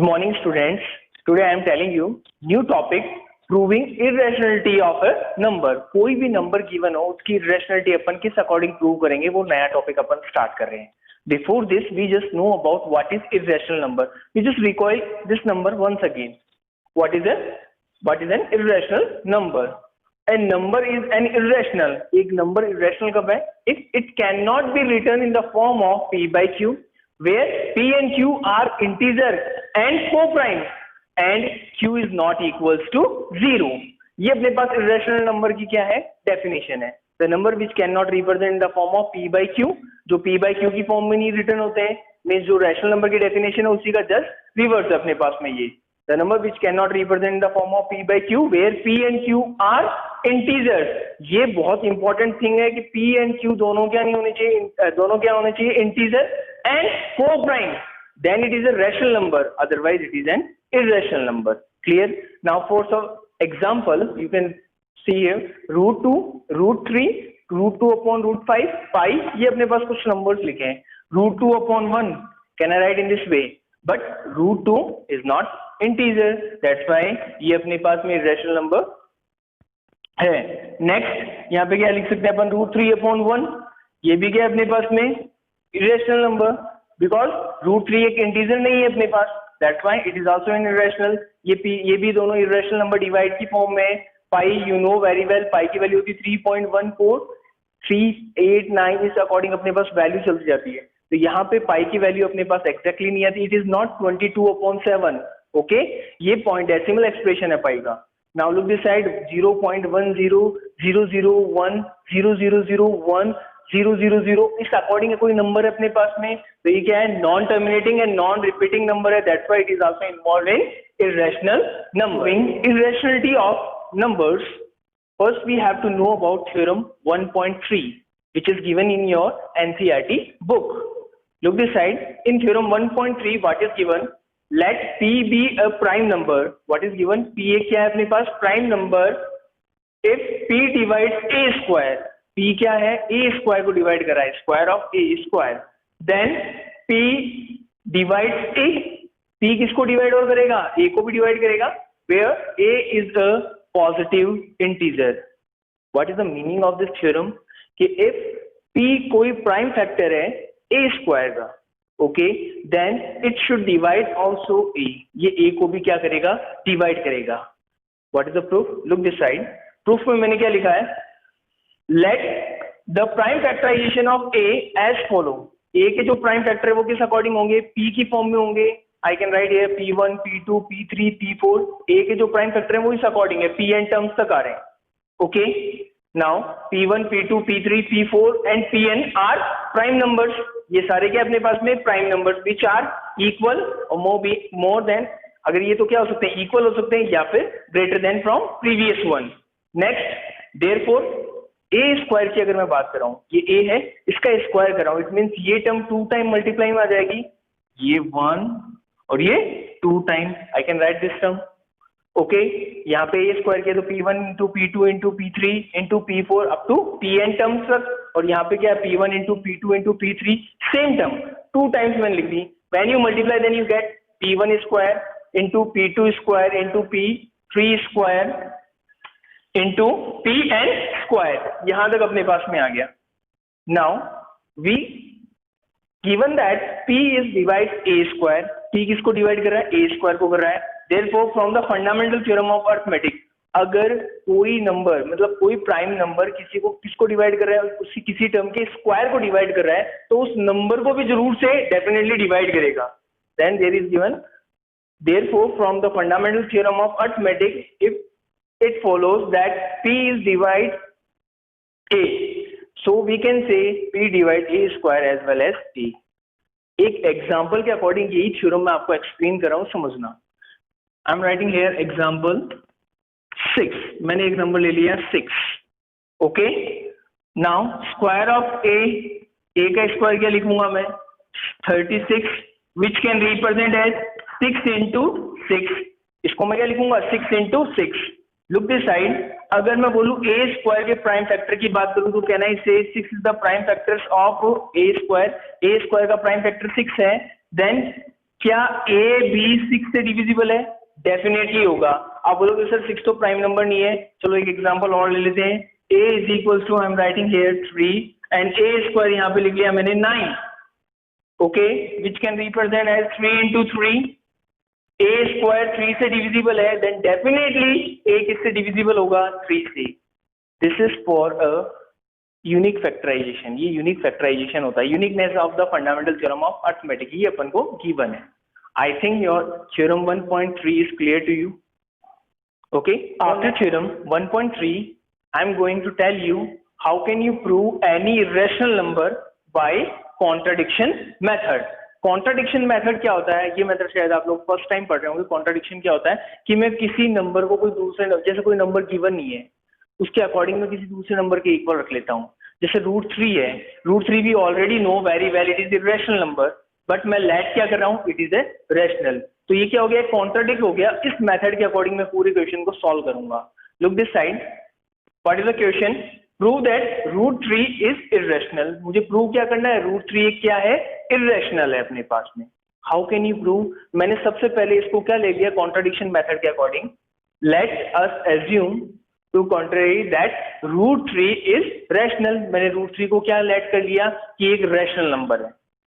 Good morning, students. Today I am telling you new topic proving irrationality of a number. कोई भी number given हो उसकी irrationality अपन किस according prove करेंगे वो नया टॉपिक अपन स्टार्ट कर रहे हैं. Before this we just know about what is irrational number. We just recall this number once again. What is an irrational number? A number is an irrational. एक number irrational कब है? If it cannot be written in the form of p by q, where p and q are integer and co-prime and q is not equals to 0. ये अपने पास irrational number की क्या है definition है. The number which cannot represent in the form of p by q, जो p by q की form में नहीं रिटर्न होते हैं, मीन्स जो रैशनल नंबर की डेफिनेशन है उसी का जस्ट रिवर्स है अपने पास में ये. The number which cannot represent in the form of p by q, where p and q are integers. ये बहुत इंपॉर्टेंट थिंग है कि p and q दोनों क्या नहीं होने चाहिए, दोनों क्या होने चाहिए, integer and co-prime. Then it is a rational number. Otherwise, it is an irrational number. Clear? Now, for some example, you can see here root 2, root 3, root 2 upon root 5, pi. ये अपने पास कुछ numbers लिखे हैं. Root 2 upon 1 can I write in this way? But root 2 is not integer. That's why ये अपने पास में irrational number है. Next यहाँ पे क्या लिख सकते हैं अपन, root 3 upon 1. ये भी क्या अपने पास में irrational number, because root 3 एक integer नहीं है अपने पास. That's why it is also an irrational. ये भी दोनों irrational number divide की फॉर्म में. Pi you know very well, pi की वैल्यू होती है 3.14389. इस अकॉर्डिंग अपने पास वैल्यू चलती जाती है. तो यहाँ पे पाई की वैल्यू अपने पास एक्जैक्टली नहीं आती. It is not 22/7. ओके, ये पॉइंट डेसिमल एक्सप्रेशन है पाई का. नाउ लुक दिस साइड 0.100010001000 इस अकॉर्डिंग कोई नंबर है अपने पास में. तो ये क्या है, non terminating and non repeating number है. That's why it is also involved in irrational numbering. Irrationality of numbers, first we have to know about theorem 1.3, which is given in your NCERT book. Look this side. In theorem 1.3 what is given? Let p be a prime number. What is given? p क्या है अपने पास, prime number if p divides a square. p क्या है, a square को divide कर रहा है, square of a square. Then p divides a. p किसको डिवाइड और करेगा, a को भी डिवाइड करेगा. Where a is a positive integer. What is the meaning of this theorem? कि if p कोई प्राइम फैक्टर है a स्क्वायर का, okay, then it should divide also a. ये a को भी क्या करेगा, डिवाइड करेगा. What is the proof? Look this side. Proof में मैंने क्या लिखा है, let the prime factorization of a as follow. a के जो प्राइम फैक्टर है वो किस अकॉर्डिंग होंगे, p की फॉर्म में होंगे. आई can right here p1 p2 p3 p4. a के जो प्राइम फैक्टर है वो इस अकॉर्डिंग है, pn टर्म्स तक आ रहे हैं. Okay, now p1 p2 p3 p4 and pn are prime numbers. ये सारे क्या अपने पास में prime numbers, which are equal or more than, अगर ये तो क्या हो सकते हैं, इक्वल हो सकते हैं या फिर greater than from previous one. Next, therefore a square की अगर मैं बात कर रहा हूँ, ये a है, इसका स्क्वायर कर रहा हूँ, इट मीन्स ये टर्म 2 टाइम मल्टीप्लाई में आ जाएगी, ये 1 और ये 2 time. I can write this term. Okay, यहाँ पे ए स्क्वायर किया तो p1 into p2 into p3 into p4 up to pn terms तक. और यहाँ पे क्या है, p1 into p2 into p3 same term 2 times मैंने लिख दी. When you multiply then you get p1 square into p2 square into p3 square into pn square. यहाँ तक अपने पास में आ गया. Now we given that p is divide a square, p किसको डिवाइड कर रहा है, a स्क्वायर को कर रहा है. Therefore from the fundamental theorem of arithmetic, अगर कोई नंबर मतलब कोई प्राइम नंबर किसको डिवाइड कर रहा है, उसी किसी टर्म के स्क्वायर को डिवाइड कर रहा है, तो उस नंबर को भी जरूर से डेफिनेटली डिवाइड करेगा. Then there is given, therefore from the fundamental theorem of arithmetic, if it follows that p is divide a, so we can say p divide a square as well as a. एक example के according यही theorem मैं आपको explain कर रहा हूं, समझना. I am writing here example 6. मैंने एक नंबर ले लिया 6. Okay, now square of a का स्क्वायर क्या लिखूंगा मैं, 36, which can represent as 6 into 6. इसको मैं क्या लिखूंगा, 6 इंटू 6. Look this side. अगर मैं बोलूं a स्क्वायर के प्राइम फैक्टर की बात करूं तो कैन आई से 6 is the prime factors of a square. a square का प्राइम फैक्टर 6 है. देन क्या ए बी 6 से डिविजिबल है? डेफिनेटली होगा। आप बोलोगे सर 6 तो प्राइम नंबर नहीं है। चलो एक एग्जांपल और ले लेते हैं। a is equal to, I am writing here 3 and a square यहाँ पे लिख लिया मैंने 9, okay, which can represent as 3 into 3। a square 3 से डिविजिबल है, देन डेफिनेटली a किससे डिविजिबल होगा? 3 से। This is for a unique factorization. ये यूनिक फैक्टराइजेशन होता है, uniqueness of the fundamental theorem of arithmetic, ये अपन को गिवन है। I think your theorem 1.3 is clear to you. Okay, after theorem 1.3, I'm going to tell you how can you prove any irrational number by contradiction method. Contradiction method क्या होता है? ये method शायद आप लोग फर्स्ट टाइम पढ़ रहे होंगे। Contradiction क्या होता है कि मैं किसी नंबर को कोई दूसरे, जैसे कोई नंबर गिवन नहीं है, उसके अकॉर्डिंग में किसी दूसरे नंबर के इक्वल रख लेता हूँ। जैसे √3 है, √3 भी already know very well it is irrational number, but मैं लेट क्या कर रहा हूँ? It is a rational. तो ये क्या हो गया? कॉन्ट्राडिक्ट हो गया। इस मेथड के अकॉर्डिंग मैं पूरे क्वेश्चन को सॉल्व करूंगा। Look this side, what is the question? Prove that √3 is irrational. मुझे प्रूव क्या करना है? √3 क्या है? इरेशनल है अपने पास में। How can you prove? मैंने सबसे पहले इसको क्या ले लिया? कॉन्ट्राडिक्शन मेथड के according. Let us assume to contrary that √3 is rational. मैंने √3 को क्या लेट कर लिया कि एक रैशनल नंबर है।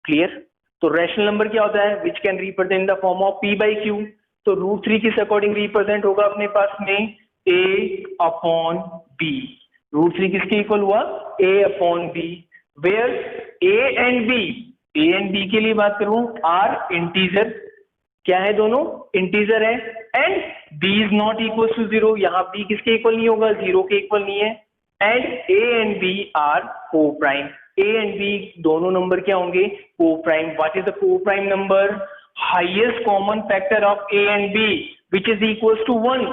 क्लियर? तो रैशनल नंबर क्या होता है? Which can represent the form of p/q। तो √3 किस अकॉर्डिंग रिप्रेजेंट होगा अपने पास में? a/b। √3 किसके इक्वल हुआ? a/b, where a and b के लिए बात करूं आर इंटीजर। क्या है? दोनों इंटीजर है। And b is not equal to 0। यहाँ b किसके इक्वल नहीं होगा? 0 के इक्वल नहीं है। And a and b are coprime. a and b दोनों नंबर क्या होंगे? Coprime. What is the coprime number? Highest common factor of a and b which is equal to 1।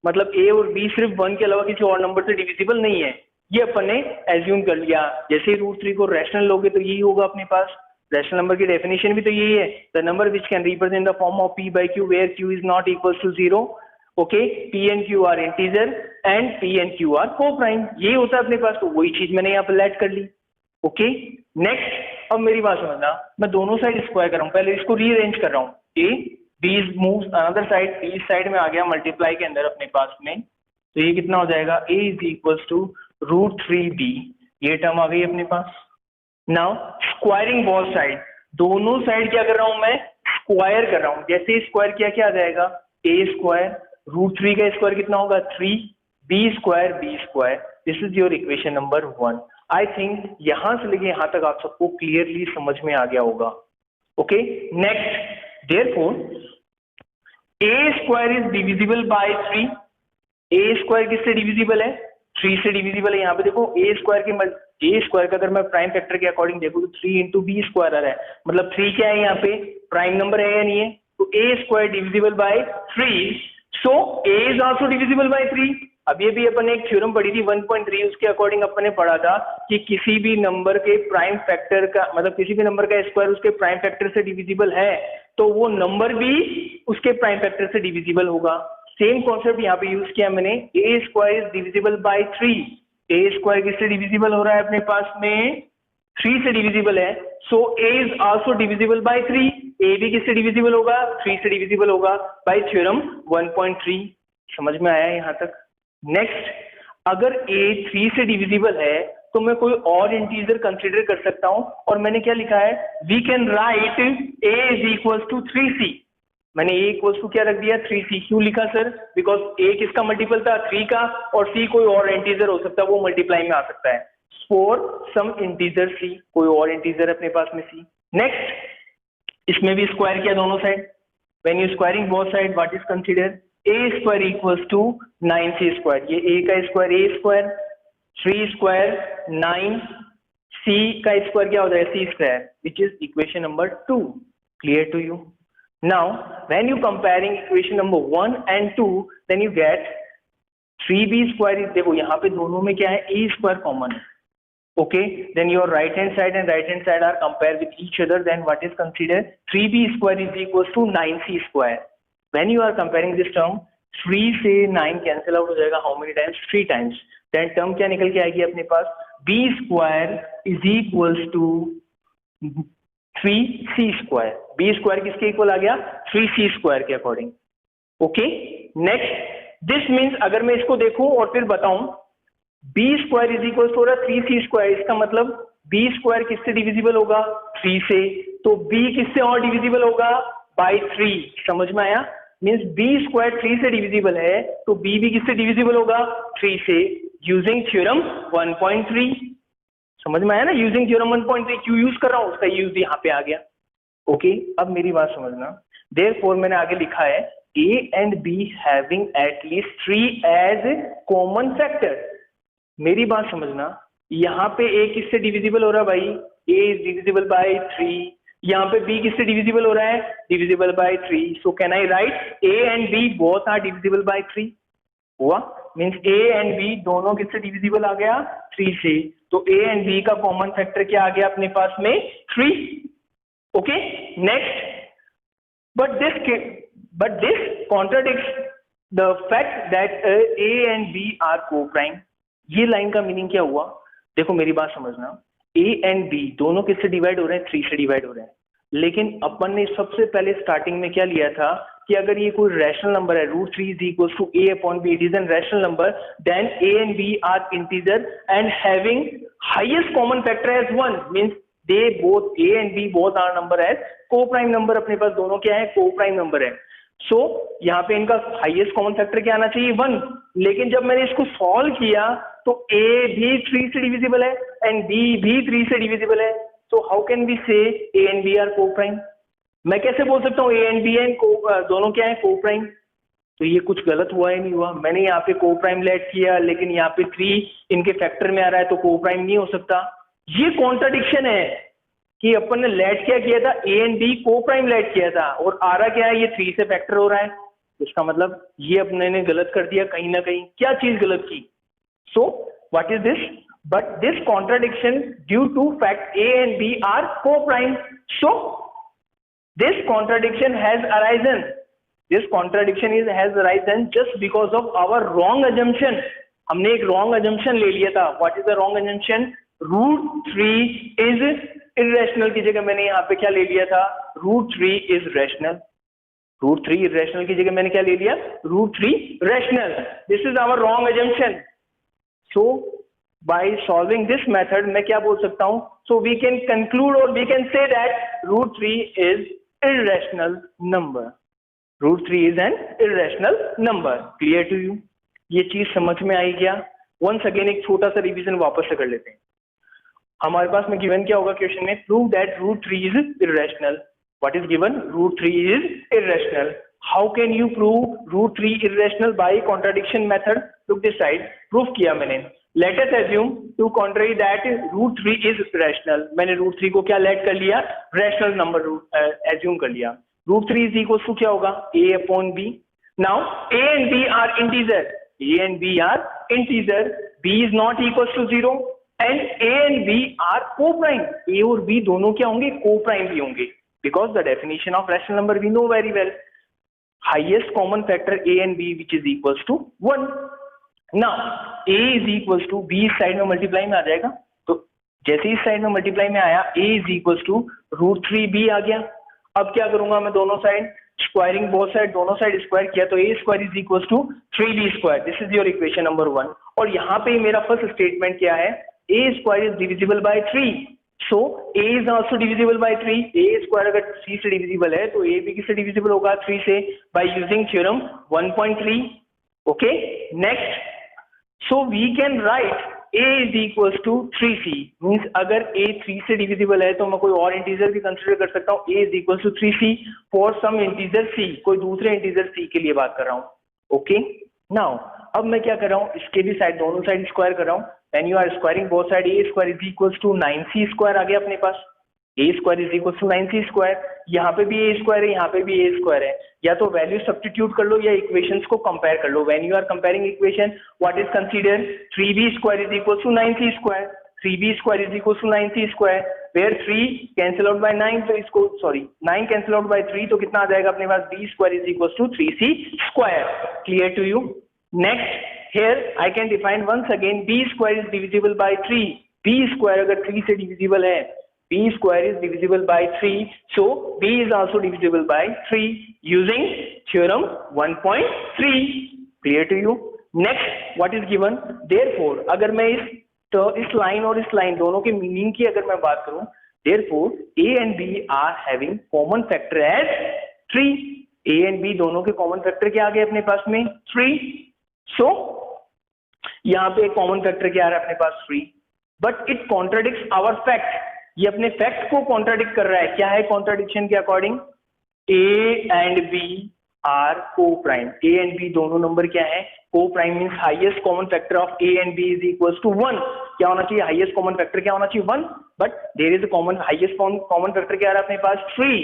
मतलब a और b सिर्फ 1 के अलावा किसी और नंबर से डिविजिबल नहीं है। ये अपन ने एज्यूम कर लिया। जैसे ही √3 को रैशनल लोगे तो यही होगा अपने पास। रैशनल नंबर की डेफिनेशन भी तो यही है, the number which can represent the form of p/q where q is not equal to 0। Okay, p and q are integer and p and q are coprime. ये होता है अपने पास। तो वही चीज मैंने यहाँ पर लेट कर ली। ओके, नेक्स्ट, अब मेरी बात समझना, मैं दोनों साइड स्क्वायर कर रहा हूँ। पहले इसको रीअरेंज कर रहा हूँ। a b moves another side, b side में आ गया मल्टीप्लाई के अंदर अपने पास में। तो ये कितना हो जाएगा? a is equal to √3b। ये टर्म आ गई अपने पास। नाउ स्क्वायरिंग बोथ साइड, दोनों साइड क्या कर रहा हूं मैं? स्क्वायर कर रहा हूं। जैसे स्क्वायर किया क्या आ जाएगा? a स्क्वायर, √3 का स्क्वायर कितना होगा? 3, b square b square. This is your equation number 1। I think यहां से लेके यहां तक आप सबको क्लियरली समझ में आ गया होगा। Okay, next, therefore a square is divisible by 3। a square किससे डिविजिबल है? 3 से डिविजिबल है। यहाँ पे देखो a स्क्वायर का अगर मैं प्राइम फैक्टर के अकॉर्डिंग देखूँ तो 3 into b स्क्वायर आ रहा है। मतलब 3 क्या है? यहाँ पे प्राइम नंबर है या नहीं है? तो a square divisible by 3, so a is also divisible by 3। अब ये भी अपन ने एक थ्योरम पढ़ी थी 1.3, उसके अकॉर्डिंग अपन ने पढ़ा था कि किसी भी नंबर के प्राइम फैक्टर का, मतलब किसी भी नंबर का स्क्वायर उसके प्राइम फैक्टर से डिविजिबल है तो वो नंबर भी उसके प्राइम फैक्टर से डिविजिबल होगा। सेम कॉन्सेप्ट यहाँ पे यूज किया मैंने। a square is divisible by 3। a square किससे डिविजिबल हो रहा है अपने पास में? 3 से डिविजिबल है। सो a is also divisible by 3। a भी किससे डिविजिबल होगा? 3 से डिविजिबल होगा बाय थ्योरम 1.3। समझ में आया यहाँ तक? नेक्स्ट, अगर a 3 से डिविजिबल है तो मैं कोई और इंटीजर कंसीडर कर सकता हूं। और मैंने क्या लिखा है? We can write a is equal to 3c। मैंने a इक्वल्स टू क्या रख दिया? 3c। क्यों लिखा सर? बिकॉज a किसका मल्टीपल था? 3 का, और c कोई और इंटीजर हो सकता है, वो मल्टीप्लाई में आ सकता है। फॉर सम इंटीजर c, कोई और इंटीजर अपने पास में c। नेक्स्ट, इसमें भी स्क्वायर किया दोनों side. When you squaring both side, what is consider? a square equals to 9c square. ये a का square a square, 3 square 9, c का स्क्वायर क्या हो जाएगा? c square, which is equation number 2। Clear to you? Now, when you comparing equation number 1 and 2, then you get 3b square is, देखो यहाँ पे दोनों में क्या है? a square common है। Okay, then your right hand side and right hand side are compared with each other. Then what is considered? 3b square is equals to 9c square. When you are comparing this term, 3 से 9 cancel out हो जाएगा। How many times? 3 times. Then term क्या निकल के आएगी अपने पास? b square is equals to 3c square, B square किसके इक्वल आ गया, 3c स्क्वायर के according. Okay, next this means अगर मैं इसको देखूं और फिर बताऊं, B square is equal to 3c square, इसका मतलब बी स्क्वायर किससे डिविजिबल होगा, 3 से, तो बी किससे और डिविजिबल होगा, बाई 3। समझ में आया, मीन्स बी स्क्वायर 3 से डिविजिबल है तो बी भी किससे डिविजिबल होगा, 3 से, यूजिंग थ्योरम 1.3। समझ में आया ना, यूजिंग थ्योरम 1.3 क्यों यूज कर रहा हूं, उसका यूज यहाँ पे आ गया। ओके, अब मेरी बात समझना, देयरफॉर मैंने आगे लिखा है A and B having at least 3 as common factor। मेरी बात समझना, यहाँ पे A किससे डिविजिबल हो रहा है भाई, A is divisible by 3, यहाँ पे B किससे डिविजिबल हो रहा है, divisible by 3, so can I write A and B both are divisible by 3? हुआ, मीन्स A and B दोनों किससे डिविजिबल आ गया, 3 से, तो A and B का कॉमन फैक्टर क्या आ गया अपने पास में, 3। Okay, next, but this contradicts the fact that A and B are co-prime। ये लाइन का मीनिंग क्या हुआ, देखो मेरी बात समझना, A and B दोनों किससे डिवाइड हो रहे हैं, 3 से डिवाइड हो रहे हैं, लेकिन अपन ने सबसे पहले स्टार्टिंग में क्या लिया था कि अगर ये कोई रैशनल नंबर है, √3 is equals to A upon B, it is a rational number, then A and B are integer and having highest common factor as 1, means they both A and B both are number as co-prime number। अपने पास दोनों क्या है, co-prime number है। सो यहाँ पे इनका highest common factor क्या आना चाहिए, 1, लेकिन जब मैंने इसको सॉल्व किया तो A भी 3 से डिविजिबल है एंड B भी 3 से डिविजिबल है, so how can we say A and B are co-prime? मैं कैसे बोल सकता हूँ A and B दोनों क्या है, co-prime? तो ये कुछ गलत हुआ ही नहीं हुआ, मैंने यहाँ पे co-prime लेट किया लेकिन यहाँ पे 3 इनके फैक्टर में आ रहा है तो co-prime नहीं हो सकता। ये कॉन्ट्राडिक्शन है कि अपन ने लेट क्या किया था, A and B co-prime late किया था और आ रहा क्या है, ये 3 से फैक्टर हो रहा है, इसका मतलब ये अपने ने गलत कर दिया कहीं ना कहीं, क्या चीज गलत की। So what is this, but this contradiction due to fact A and B are co-prime, so this contradiction has arisen, has arisen just because of our wrong assumption। हमने एक wrong assumption ले लिया था। what is the wrong assumption, √3 is irrational की जगह मैंने यहाँ पे क्या ले लिया था, √3 is rational। √3 irrational की जगह मैंने क्या ले लिया, √3 rational। this is our wrong assumption। so by solving this method मैं क्या बोल सकता हूँ, so we can conclude or we can say that √3 is irrational number। √3 is an irrational number। clear to you? ये चीज समझ में आई क्या? once again एक छोटा सा रिवीजन वापस से कर लेते हैं। हमारे पास में गिवन क्या होगा क्वेश्चन में, prove that √3 is irrational। what is given, √3 is irrational। how can you prove √3 irrational by contradiction method? look this side, proof किया मैंने। let us assume to contrary that √3 is rational। मैंने √3 को क्या let कर लिया, rational number assume कर लिया। √3 is equals to क्या होगा, A upon B। now A and B are integer, A and B are integer, B is not equals to 0 and A and B are co-prime। A और B दोनों क्या होंगे, co-prime भी होंगे, because the definition of rational number we know very well, highest common factor A and B which is equals to 1। now A is equals to B इस side में multiply में आ जाएगा, तो जैसे इस साइड में मल्टीप्लाई में आया A is equals to √3B आ गया। अब क्या करूंगा मैं, दोनों साइड स्क्वायरिंग, बोथ साइड दोनों साइड स्क्वायर किया तो A square is equals to 3B square. This is your equation number 1। और यहाँ पे मेरा फर्स्ट स्टेटमेंट क्या है, A square is divisible by 3, so A is also divisible by 3। A square अगर 3 से डिविजिबल है तो A भी किससे डिविजिबल होगा, 3 से, by using theorem 1.3। Okay, next, so we can write A is equals to 3C, means अगर A 3 से डिविजिबल है तो मैं कोई और इंटीजर भी कंसिडर कर सकता हूँ। A is equals to 3C for some integer C, कोई दूसरे इंटीजर C के लिए बात कर रहा हूँ। ओके, नाउ अब मैं क्या कर रहा हूँ, इसके भी साइड दोनों साइड स्क्वायर कर रहा हूँ, and you are squaring both side. A square is equals to 9C square आ गया अपने पास, A square is equals to 9C square. यहाँ पे भी A स्क्वायर है, यहाँ पे भी A स्क्वायर है, या तो वैल्यू सब्स्टिट्यूट कर लो या इक्वेशंस को कंपेयर कर लो। When you are comparing equation, what is consider, 3B square is equals to 9C square, 3B square is equals to 9C square, where 3 cancel out by 9, तो इसको 9 कैंसिल आउट बाय 3 तो कितना आ जाएगा अपने पास, B square is equals to 3C square. Clear to you? Next, here I can define once again B square is divisible by 3। B square अगर 3 से डिविजिबल है b square is divisible by 3, so b is also divisible by 3 using theorem 1.3. Clear to you? Next, what is given? Therefore, अगर मैं इस line और इस line दोनों के मीनिंग की अगर मैं बात करूं, therefore a and b are having common factor as 3. a and b दोनों के कॉमन फैक्टर क्या आ गए अपने पास में? 3. so यहाँ पे कॉमन फैक्टर क्या आ रहा है अपने पास? 3. But it contradicts our fact. ये अपने फैक्ट को कॉन्ट्राडिक्ट कर रहा है. क्या है कॉन्ट्राडिक्शन के according? A and B are coprime. A and B दोनों नंबर क्या है? Coprime means highest common factor of A and B is equal to 1. क्या होना चाहिए? हाईएस्ट कॉमन फैक्टर क्या होना चाहिए? 1. But there is a common highest common factor क्या आ रहा है अपने पास? 3.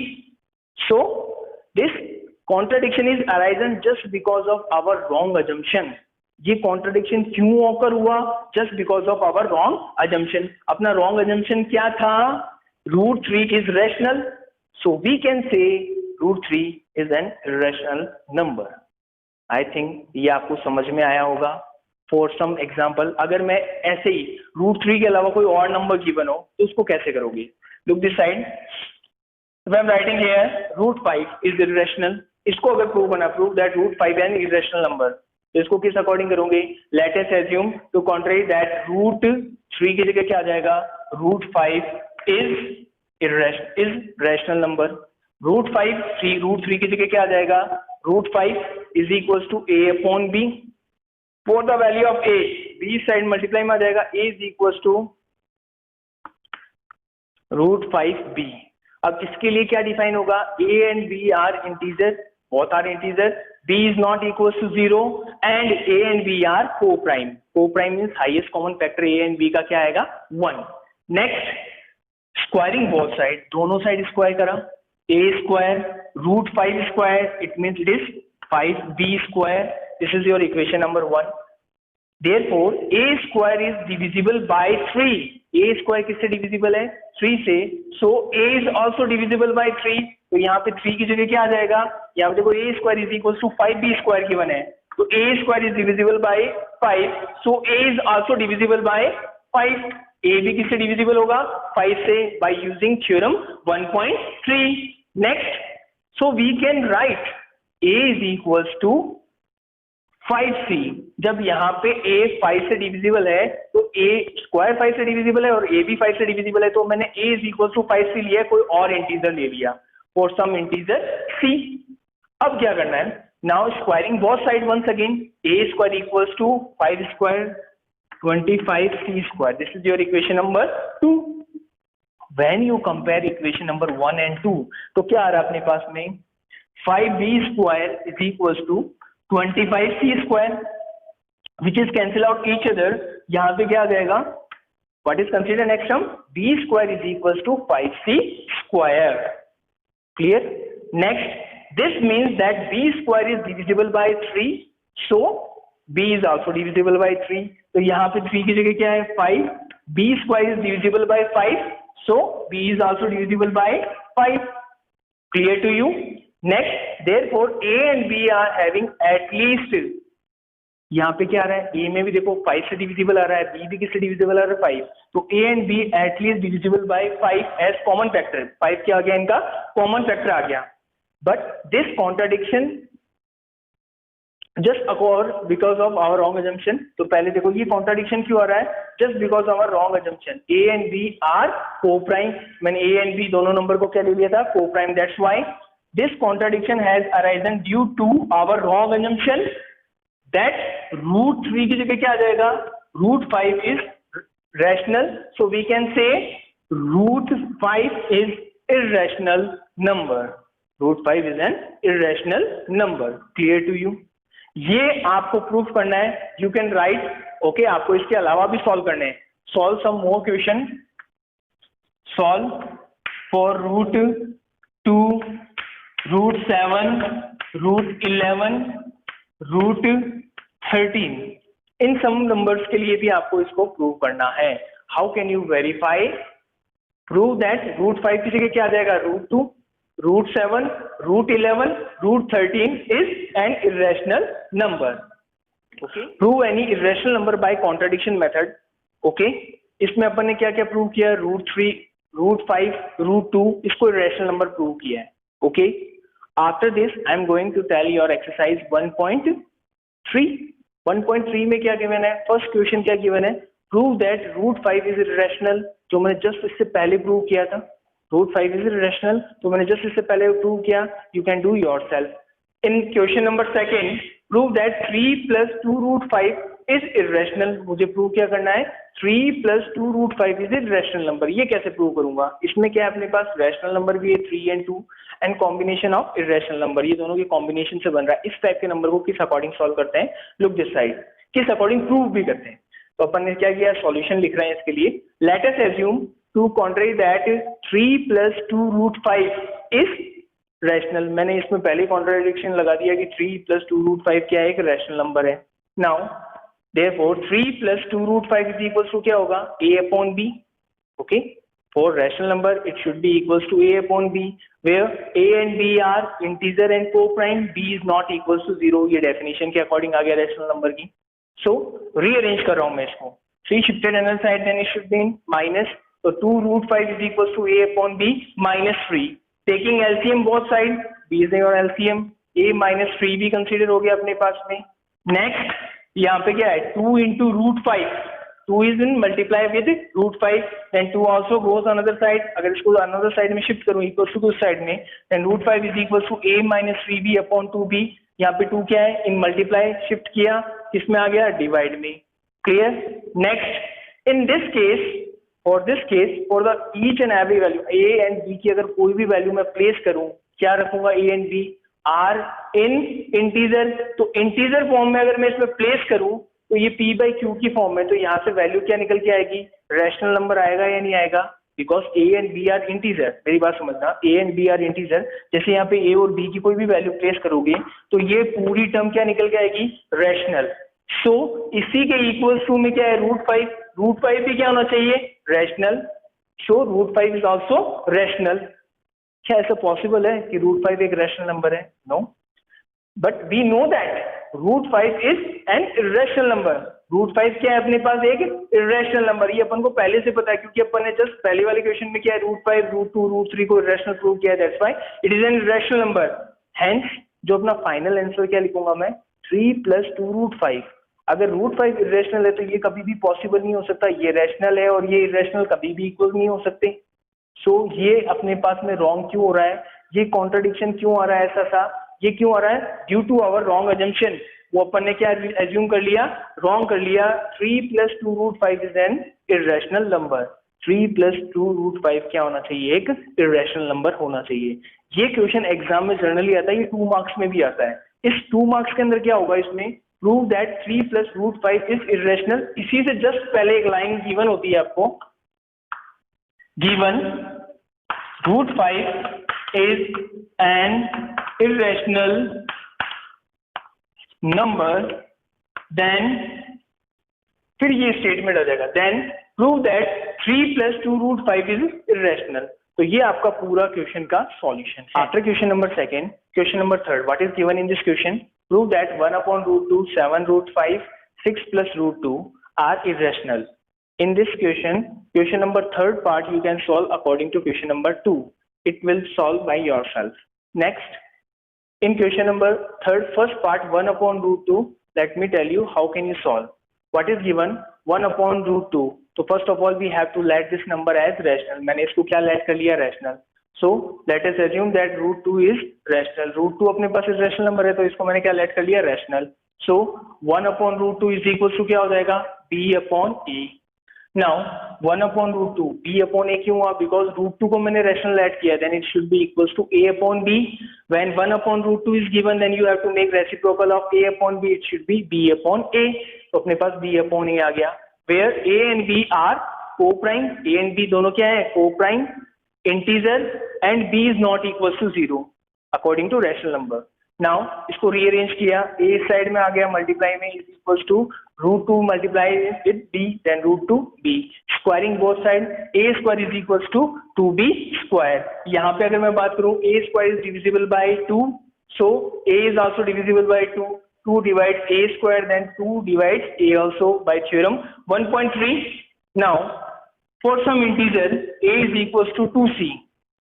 So this contradiction is arisen just because of our wrong assumption. ये कॉन्ट्रडिक्शन क्यों ऑकर हुआ? Just because of our wrong assumption. अपना रॉन्ग अजम्पशन क्या था? √3 is rational, so we can say √3 is an irrational number. I think ये आपको समझ में आया होगा. फॉर सम एग्जाम्पल, अगर मैं ऐसे ही √3 के अलावा कोई और नंबर गिवन हो तो उसको कैसे करोगे? Look this side. I am writing here √5 is irrational. इसको अगर प्रूव करना, prove that √5 an irrational number, तो इसको किस अकॉर्डिंग करोगे? Let us assume to contrary that √3 की जगह क्या आ जाएगा? √5 इज रैशनल नंबर. √3 की जगह क्या आ जाएगा? √5 is equal to a upon b. For the value of a, b side multiply में आ जाएगा. a is equal to √5b. अब इसके लिए क्या डिफाइन होगा? a and b are integer, both are integer. b is not equals to 0 and a and b are co-prime. Co-prime means highest common factor a and b का क्या आएगा? 1. Next, squaring both side, दोनों side square करा. a square √5 square, it means it is 5b square. This is your equation number 1. Therefore, a square is divisible by 3. a square किससे divisible है? 3 से. So a is also divisible by 3. तो यहाँ पे 3 की जगह क्या आ जाएगा? यहाँ पे देखो a square is equal to 5b square given है, तो a square is divisible by 5. So a is also divisible by 5. a भी किससे divisible होगा? 5 से, by using theorem 1.3. Next, so we can write a is equals to 5c. जब यहाँ पे a 5 से डिविजिबल है तो a स्क्वायर 5 से डिविजिबल है और a भी 5 से डिविजिबल है, तो मैंने a is equal to 5c लिया, कोई और इंटीजर ले लिया फॉर सम इंटीजर c. अब क्या करना है? Now squaring both side once again. a square equals to 5 square 25c square. This is your equation number 2. When you compare equation number 1 and 2, तो क्या आ रहा है अपने पास में? 5b square is equals to 25c square, which is cancel out each other. यहाँ पे क्या आ जाएगा? What is considered next term? b square is equals to 5c square. Clear? Next, this means that b square is divisible by 3, so b is also divisible by 3. तो यहाँ पे 3 की जगह क्या है? 5. b square is divisible by 5, so b is also divisible by 5. Clear to you? Next, therefore a and b are having at least, यहाँ पे क्या आ रहा है? a में भी देखो 5 से डिविजिबल आ रहा है, b भी किससे डिविजिबल आ रहा है? 5. तो a and b at least divisible by 5 as common factor. 5 क्या आ गया? इनका कॉमन फैक्टर आ गया. बट दिस कॉन्ट्राडिक्शन जस्ट अकॉर because of our wrong assumption. तो पहले देखो ये कॉन्ट्राडिक्शन क्यों आ रहा है? Just because of our wrong assumption. a and b are coprime. मैंने a and b दोनों नंबर को क्या ले लिया था? Coprime. That's why this contradiction has arisen due to our wrong assumption that √3 की जगह क्या आ जाएगा? √5 is rational, so we can say √5 is irrational number. √5 is an irrational number. Clear to you? ये आपको प्रूफ करना है. You can write, okay, आपको इसके अलावा भी सॉल्व करने हैं. Solve some more question. Solve for √2, √7, √11, √13. In some numbers के लिए भी आपको इसको प्रूव करना है. How can you verify? Prove that √5 की जगह क्या आ जाएगा? √2, √7, √11, √13 is an irrational number. Okay. Prove any irrational number by contradiction method. Okay. इसमें अपन ने क्या क्या प्रूव किया? √3 √5, √2 इसको इरेशनल नंबर प्रूव किया है. Okay, after this I am going to tell your exercise 1.3. 1.3 में क्या गिवन है? फर्स्ट क्वेश्चन क्या गिवन है? प्रूव दैट √5 इज इरेशनल, जो मैंने जस्ट इससे पहले प्रूव किया था. √5 इज इरेशनल, तो मैंने जस्ट इससे पहले प्रूव किया. You can do yourself. In question number second, prove that 3 + 2√5 is irrational. मुझे प्रूव क्या करना है? 3 + 2√5 इज इरेशनल नंबर. ये कैसे प्रूव करूंगा? इसमें क्या है, अपने पास रैशनल नंबर भी है 3 and 2 and combination of irrational number, ये दोनों के कॉम्बिनेशन से बन रहा है. इस टाइप के नंबर को किस अकॉर्डिंग सॉल्व करते हैं? Look this side. किस अकॉर्डिंग प्रूव भी करते हैं. तो अपन ने क्या किया? सॉल्यूशन लिख रहे हैं इसके लिए. Let us assume to contrary that 3 + 2√5 is rational. मैंने इसमें पहले कॉन्ट्राडिक्शन लगा दिया कि 3 + 2√5 क्या है? एक रैशनल नंबर है. Now therefore 3 + 2√5 is equals to क्या होगा? a/b. okay, for rational number it should be equals to a/b, where a and b are integer and co-prime, b is not equals to 0. ये definition के according आ गया rational number की. सो rearrange कर रहा हूं मैं इसको. 3 shifted another side, then it should be in minus. तो 2√5 is equals to a/b -3. Taking LCM both side, b is your LCM, a -3 भी कंसीडर हो गया अपने पास में. नेक्स्ट यहाँ पे क्या है? 2 × √5. 2 is in multiply with √5, then 2 also goes another side. अगर इसको another side में शिफ्ट करूँ इक्वल टू उस साइड में, then √5 is equals to a -3b upon 2b. यहाँ पे 2 क्या है? इन मल्टीप्लाई शिफ्ट किया, किसमें आ गया? डिवाइड में. Clear? Next, in this case, for this case, for the each and every value a and b की अगर कोई भी वैल्यू मैं प्लेस करूँ, क्या रखूंगा? a and b are in integer. तो इंटीजर फॉर्म में अगर मैं इसमें प्लेस करूं तो ये p/q की फॉर्म में, तो यहाँ से वैल्यू क्या निकल के आएगी? रैशनल नंबर आएगा या नहीं आएगा? Because a and b are integer. मेरी बात समझना, a and b are integer. जैसे यहाँ पे a और b की कोई भी वैल्यू प्लेस करोगे तो ये पूरी टर्म क्या निकल के आएगी? रैशनल. सो इसी के इक्वल्स टू में क्या है? √5. √5 भी क्या होना चाहिए? Rational. So √5 is also rational. क्या ऐसा पॉसिबल है कि √5 एक रैशनल नंबर है? No, but we know that √5 is an irrational number. √5 क्या है? अपने पास एक इरेशनल नंबर. ये अपन को पहले से पता है क्योंकि अपन ने जस्ट पहले वाले क्वेश्चन में क्या है? √5, √2, √3 को इरेशनल प्रूव किया. That's why it is an irrational number. Hence जो अपना फाइनल आंसर क्या लिखूंगा मैं? 3 + 2√5. अगर √5 इरेशनल है तो ये कभी भी पॉसिबल नहीं हो सकता. ये रैशनल है और ये इरेशनल कभी भी इक्वल नहीं हो सकते. सो ये अपने पास में रॉन्ग क्यों हो रहा है? ये कॉन्ट्रडिक्शन क्यों आ रहा है? ऐसा सा ये क्यों आ रहा है? Due to our wrong assumption. वो अपन ने क्या एज्यूम कर लिया? रॉन्ग कर लिया. 3 + 2√5 इज एन इरेशनल नंबर. 3 + 2√5 क्या होना चाहिए? एक इरेशनल नंबर होना चाहिए. ये क्वेश्चन एग्जाम में जनरली आता है, ये 2 मार्क्स में भी आता है. इस 2 मार्क्स के अंदर क्या होगा? इसमें प्रूव दैट 3 + √5 इज इरेशनल. इसी से जस्ट पहले एक लाइन गिवन होती है आपको, given √5 is an irrational number, then फिर ये स्टेटमेंट आ जाएगा, then prove that 3 + 2√5 is irrational. तो ये आपका पूरा क्वेश्चन का सॉल्यूशन है. After question number second, question number third, what is given in this question? Prove that 1/√2, 7√5, 6 + √2 are irrational. In this question number third part you can solve according to question number 2. It will solve by yourself. Next, in question number third first part 1/√2, let me tell you how can you solve. What is given? 1/√2. So first of all we have to let this number as rational. मैंने इसको क्या let कर लिया? rational. So let us assume that √2 is rational. √2 अपने पास rational number है तो इसको मैंने क्या let कर लिया? rational. So 1/√2 is equals to क्या हो जाएगा? b/a. Now 1/√2 b/a क्यों हुआ? Because √2 को मैंने rational ऐड किया, then it should be equals to a/b. When 1/√2 is given, then you have to make reciprocal of a/b. It should be b/a. तो अपने पास b/a आ गया. Where a and b are co-prime. a and b दोनों क्या है? co-prime, integer, and b is not equals to 0 according to rational number. Now इसको rearrange किया, a side में आ गया मल्टीप्लाई में, is equals to √2 multiply with b, then √2b. Squaring both side, a² is equals to 2b². यहाँ पे अगर मैं बात करूँ a² is divisible by 2, so a is also divisible by 2. 2 divides a², then 2 divides a also by theorem 1.3. Now for some integer a is equals to 2c.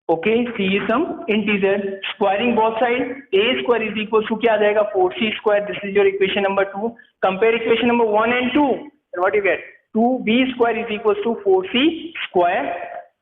Okay, c is some integer. Squaring both sides, a square is equals to क्या आ जाएगा 4c square. This is your equation number 2. Compare equation number 1 and 2 and what you get, 2b square is equals to 4c square.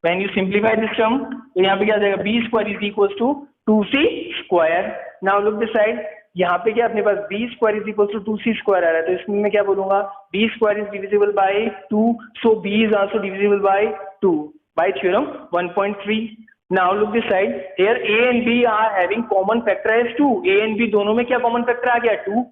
When you simplify this term, तो यहाँ पे क्या आ जाएगा, b square is equals to 2c square. Now look this side, यहाँ पे क्या अपने पास b square is equals to 2c square आ रहा है, तो इसमें मैं क्या बोलूंगा, b square is divisible by 2, so b is also divisible by 2 by theorem 1.3. Now look this side, here a and b are having common factor as 2. a and b दोनों में क्या common factor आ गया 2.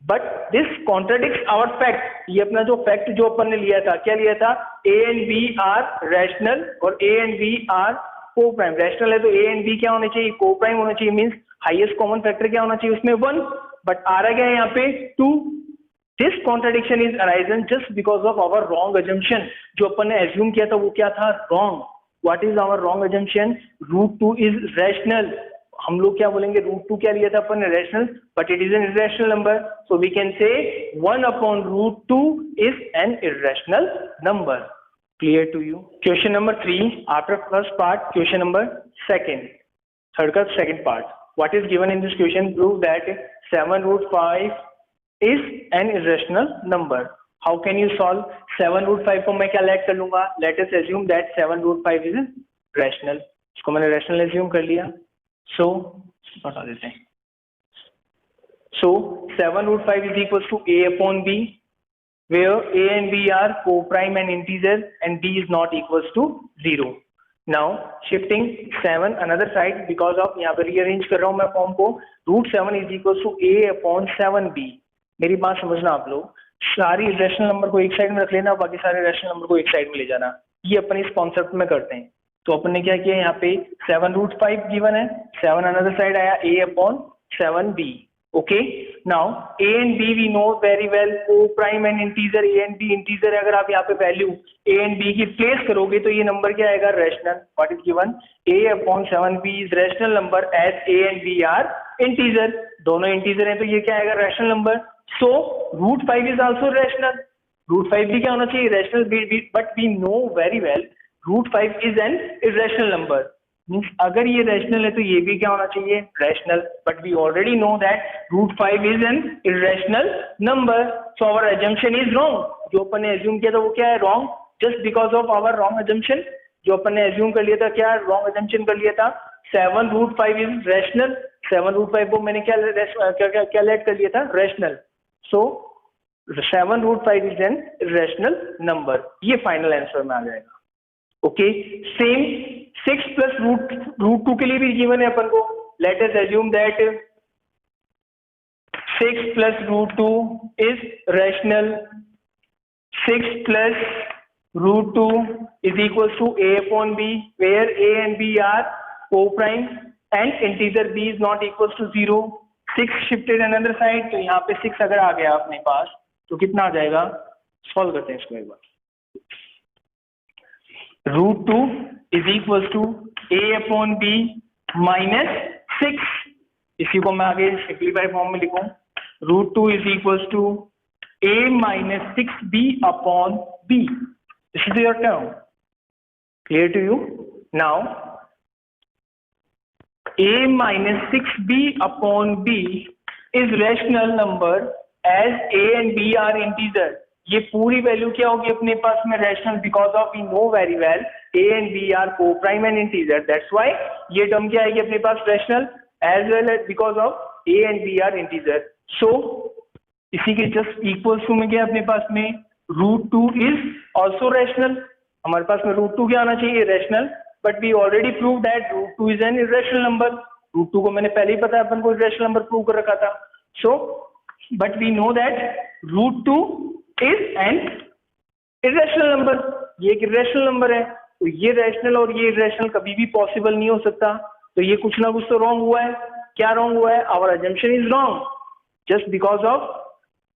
But this contradicts our fact. ये अपना जो fact जो अपन ने लिया था, क्या लिया था, a and b are rational और a and b are co-prime. Rational है तो a and b क्या होने चाहिए, co-prime होना चाहिए, means highest common factor क्या होना चाहिए उसमें 1. But आ रहा क्या है यहाँ पे 2. This contradiction is arisen just because of our wrong assumption. जो अपन ने assume किया था वो क्या था, wrong. What is our wrong assumption? Root 2 is rational. हम लोग क्या बोलेंगे, root 2 क्या लिया था अपन ने, rational, but it is an irrational number. So we can say 1 upon root 2 is an irrational number. Clear to you? Question number 3. After first part, question number second. Third का second part. What is given in this question? Prove that 7 root 5 is an irrational number. How can you solve 7 root 5 को मैं क्या let कर लूंगा, let us assume that 7 root 5 is rational. इसको मैंने rational assume कर लिया, so बता देते हैं. So 7 root 5 is equals to a upon b, where a and b are co-prime and integer and b is not equals to 0. Now shifting 7 another side, because of यहाँ पे rearrange कर रहा हूँ मैं फॉर्म को, root 7 is equals to a upon 7b. मेरी बात समझना आप लोग, सारी रैशनल नंबर को एक साइड में रख लेना, बाकी सारे रैशनल नंबर को एक साइड में ले जाना. ये अपन इस कॉन्सेप्ट में करते हैं. तो अपन ने क्या किया, यहाँ पे 7 रूट 5 गिवन है, 7 अनदर साइड आया a upon 7b. Okay, now a and b we know very well, coprime and integer, a and b integer है. अगर आप यहाँ पे वैल्यू a एंड b की प्लेस करोगे तो ये नंबर क्या आएगा, rational. What is given, a upon 7b is rational number as a and b are integer. दोनों इंटीजर है तो ये क्या आएगा, rational number. So root 5 is also rational. Root 5 भी क्या होना चाहिए, rational. But we know very well root 5 is an irrational number. Means अगर ये rational है तो ये भी क्या होना चाहिए, rational. But we already know that root 5 is an irrational number. So our assumption is wrong. जो अपन ने assume किया था वो क्या है, wrong. Just because of our wrong assumption, जो अपन ने assume कर लिया था, क्या wrong assumption कर लिया था, 7 root 5 is rational. 7 root 5 को मैंने क्या let कर लिया था, rational. So 7 root 5 is an irrational number. ये फाइनल आंसर में आ जाएगा. ओके, सेम 6 प्लस रूट 2 के लिए भी गिवन है अपन को. Let us assume that 6 plus root 2 is rational. 6 plus root 2 is equal to a upon b, where a and b are co-prime and integer b is not equals to 0. 6 shifted another side, तो यहाँ पे 6 अगर आ गया अपने पास तो कितना आ जाएगा, सॉल्व करते हैं इसको एक बार. Root 2 is equal to a upon b minus 6. इसी को मैं आगे सिंप्लीफाई फॉर्म में लिखूं, root 2 is equal to a minus 6b upon b. This is your term. Clear to you? Now a minus 6b upon b is rational number as a and b are integer. ये पूरी value क्या होगी अपने पास में, rational, because of we know very well a and b are co-prime and integer. That's why ये term क्या आएगी अपने पास, rational, as well as because of a and b are integer. So इसी के just equals to में क्या अपने पास में, root 2 is also rational. हमारे पास में root 2 क्या आना चाहिए, rational. But we already proved that root 2 is an irrational number. root 2 को मैंने पहले ही पता है अपन को irrational number प्रूव कर रखा था. So, but we know that root 2 is an irrational number. ये एक irrational number है, तो ये rational और ये irrational कभी भी possible नहीं हो सकता. तो ये कुछ ना कुछ तो wrong हुआ है. क्या wrong हुआ है? Our assumption is wrong. Just because of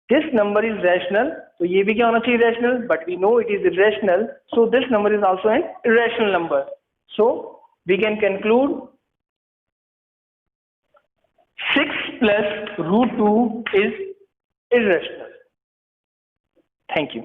this number is rational, तो ये भी क्या होना चाहिए, rational. But we know it is irrational, so this number is also an irrational number. So we can conclude 6 plus root 2 is irrational. Thank you.